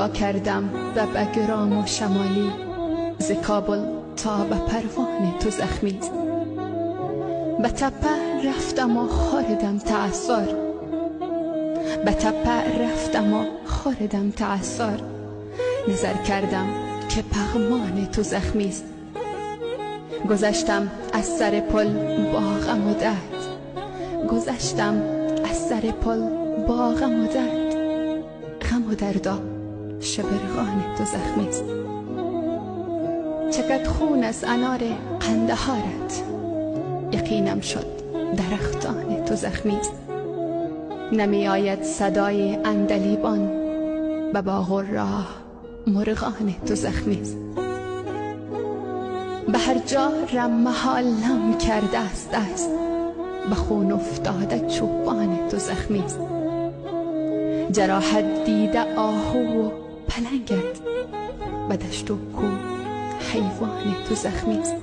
نگاه کردم به بگرام و شمالی، ز کابل تا به پروان تو زخمی است. به تپه رفتم و خوردم تعصر، به تپه رفتم و خوردم تعصر. نظر کردم که پغمان تو زخمی است. گذشتم از سر پل با غم و درد، گذشتم از سر پل با غم و درد. غم و دردا شبرغان تو زخمی است. چکد خون از انار قندهارت، یقینم شد درختان تو زخمی است. نمی آید صدای عندلیبان، به باغ و راه مرغان تو زخمی است. به هر جا رم محالم کرده است دست، به خون افتاده چوبان تو زخمی است. جراحت دیده آهو و پلنگت، به دشت و کوه حیوان تو زخمی است.